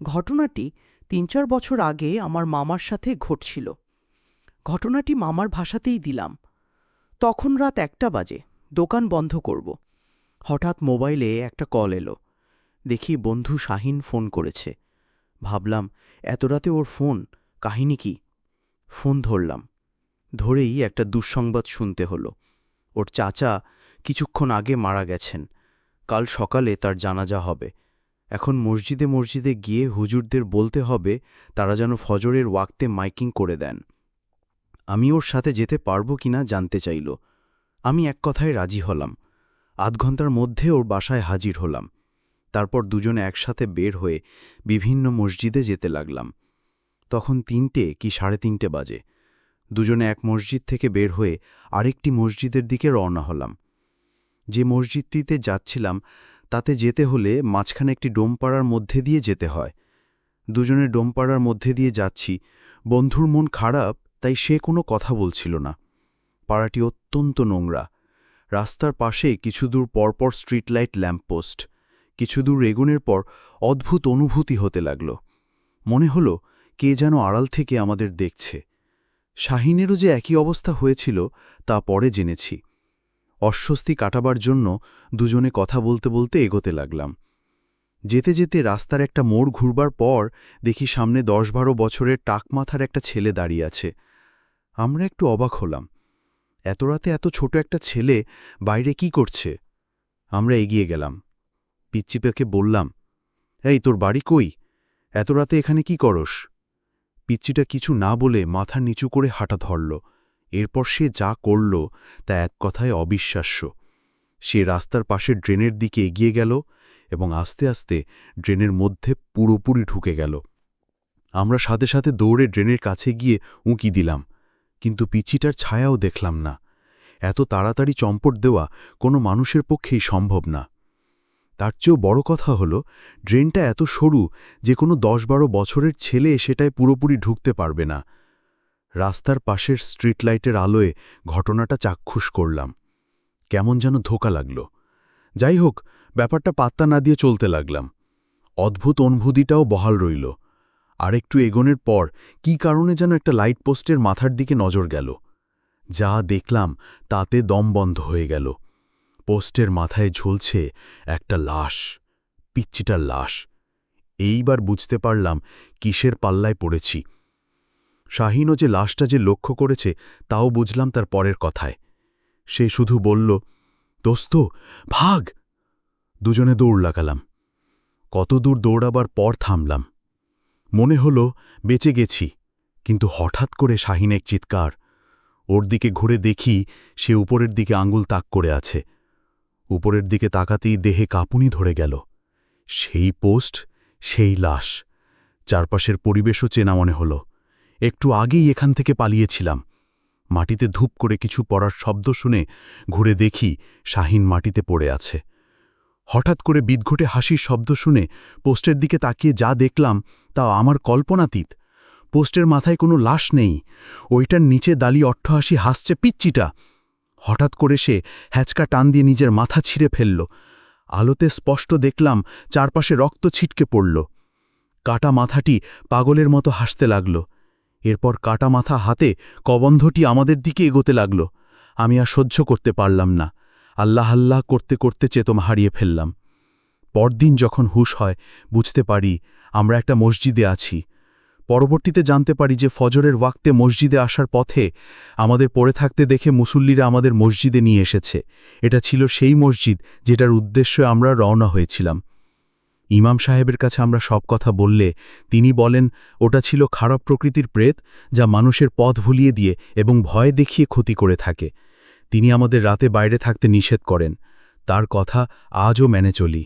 ঘটনাটি ৩-৪ বছর আগে আমার মামার সাথে ঘটছিল। ঘটনাটি মামার ভাষাতেই দিলাম। তখন রাত ১টা বাজে, দোকান বন্ধ করব। হঠাৎ মোবাইলে একটা কল এলো। দেখি বন্ধু শাহিন ফোন করেছে। ভাবলাম এত রাতে ওর ফোন, কাহিনী কি? ফোন ধরলাম। ধরেই একটা দুঃসংবাদ শুনতে হলো। ওর চাচা কিছুক্ষণ আগে মারা গেছেন। কাল সকালে তার জানাজা হবে। এখন মসজিদে মসজিদে গিয়ে হুজুরদের বলতে হবে তারা যেন ফজরের ওয়াক্তে মাইকিং করে দেন। আমি ওর সাথে যেতে পারবো কিনা জানতে চাইল। আমি এক কথায় রাজি হলাম। আধ ঘন্টার মধ্যে ওর বাসায় হাজির হলাম। তারপর দুজনে একসাথে বের হয়ে বিভিন্ন মসজিদে যেতে লাগলাম। তখন ৩টে কি ৩:৩০ বাজে। দুজনে এক মসজিদ থেকে বের হয়ে আরেকটি মসজিদের দিকে রওনা হলাম। যে মসজিদটিতে যাচ্ছিলাম তাতে যেতে হলে মাঝখানে একটি ডোমপাড়ার মধ্যে দিয়ে যেতে হয়। দুজনে ডোমপাড়ার মধ্যে দিয়ে যাচ্ছি। বন্ধুর মন খারাপ, তাই সে কোনো কথা বলছিল না। পাড়াটি অত্যন্ত নোংরা। রাস্তার পাশে কিছু দূর পরপর স্ট্রিট লাইট ল্যাম্পপোস্ট। কিছু দূর এগোনোর পর অদ্ভুত অনুভূতি হতে লাগল। মনে হলো কে যেন আড়াল থেকে আমাদের দেখছে। শাহিনেরও যে একই অবস্থা হয়েছিল তা পরে জেনেছি। অস্বস্তি কাটাবার জন্য দুজনে কথা বলতে বলতে এগোতে লাগলাম। যেতে যেতে রাস্তার একটা মোড় ঘুরবার পর দেখি সামনে ১০-১২ বছরের টাকমাথার একটা ছেলে দাঁড়িয়ে আছে। আমরা একটু অবাক হলাম। এত রাতে এত ছোট একটা ছেলে বাইরে কি করছে? আমরা এগিয়ে গেলাম। পিচ্চিপাকে বললাম, এই তোর বাড়ি কই? এত রাতে এখানে কি করস? পিচ্চিটা কিছু না বলে মাথা নিচু করে হাঁটা ধরল। এরপর সে যা করল তা এক কথায় অবিশ্বাস্য। সে রাস্তার পাশের ড্রেনের দিকে এগিয়ে গেল এবং আস্তে আস্তে ড্রেনের মধ্যে পুরোপুরি ঢুকে গেল। আমরা সাথে সাথে দৌড়ে ড্রেনের কাছে গিয়ে উঁকি দিলাম, কিন্তু পিচ্চিটার ছায়াও দেখলাম না। এত তাড়াতাড়ি চম্পট দেওয়া কোনো মানুষের পক্ষেই সম্ভব না। তার চেয়েও বড় কথা হলো, ড্রেনটা এত সরু যে কোনো ১০-১২ বছরের ছেলে সেটায় পুরোপুরি ঢুকতে পারবে না। রাস্তার পাশের স্ট্রিট লাইটের আলোয় ঘটনাটা চাক্ষুষ করলাম। কেমন যেন ধোঁকা লাগল। যাই হোক, ব্যাপারটা পাত্তা না দিয়ে চলতে লাগলাম। অদ্ভুত অনুভূতিটাও বহাল রইল। আরেকটু এগোনোর পর কী কারণে যেন একটা লাইট পোস্টের মাথার দিকে নজর গেল। যা দেখলাম তাতে দম বন্ধ হয়ে গেল। পোস্টের মাথায় ঝুলছে একটা লাশ, পিচ্চিটার লাশ। এইবার বুঝতে পারলাম কিসের পাল্লায় পড়েছি। শাহিনও যে লাশটা যে লক্ষ্য করেছে তাও বুঝলাম তার পরের কথায়। সে শুধু বলল, দোস্ত ভাগ। দুজনে দৌড় লাগালাম। কত দূর দৌড়াবার পর থামলাম। মনে হলো বেঁচে গেছি, কিন্তু হঠাৎ করে শাহিনের চিৎকার। ওর দিকে ঘুরে দেখি সে উপরের দিকে আঙুল তাক করে আছে। উপরের দিকে তাকাতেই দেহে কাঁপুনি ধরে গেল। সেই পোস্ট, সেই লাশ। চারপাশের পরিবেশও চেনা মনে হলো। একটু আগেই এখান থেকে পালিয়েছিলাম। মাটিতে ধূপ করে কিছু পড়ার শব্দ শুনে ঘুরে দেখি শাহিন মাটিতে পড়ে আছে। হঠাৎ করে বিদঘটে হাসির শব্দ শুনে পোস্টের দিকে তাকিয়ে যা দেখলাম তা আমার কল্পনাতীত। পোস্টের মাথায় কোনো লাশ নেই, ওইটার নিচে দাঁড়িয়ে অট্টহাসি হাসছে পিচ্চিটা। হঠাৎ করে সে হ্যাচকা টান দিয়ে নিজের মাথা ছিঁড়ে ফেলল। আলোতে স্পষ্ট দেখলাম চারপাশে রক্ত ছিটকে পড়ল। কাটা মাথাটি পাগলের মতো হাসতে লাগল। এরপর কাটা মাথা হাতে কবন্ধটি আমাদের দিকে এগোতে লাগল। আমি আর সহ্য করতে পারলাম না। আল্লাহ আল্লাহ করতে করতে চেতনা হারিয়ে ফেললাম। পরদিন যখন হুঁশ হয় বুঝতে পারি আমরা একটা মসজিদে আছি। পরবর্তীতে জানতে পারি যে ফজরের ওয়াক্তে মসজিদে আসার পথে আমাদের পড়ে থাকতে দেখে মুসল্লিরা আমাদের মসজিদে নিয়ে এসেছে। এটা ছিল সেই মসজিদ যেটার উদ্দেশ্যে আমরা রওনা হয়েছিলাম। ইমাম সাহেবের কাছে আমরা সব কথা বললে তিনি বলেন ওটা ছিল খারাপ প্রকৃতির প্রেত, যা মানুষের পথ ভুলিয়ে দিয়ে এবং ভয় দেখিয়ে ক্ষতি করে থাকে। তিনি আমাদের রাতে বাইরে থাকতে নিষেধ করেন। তার কথা আজও মেনে চলি।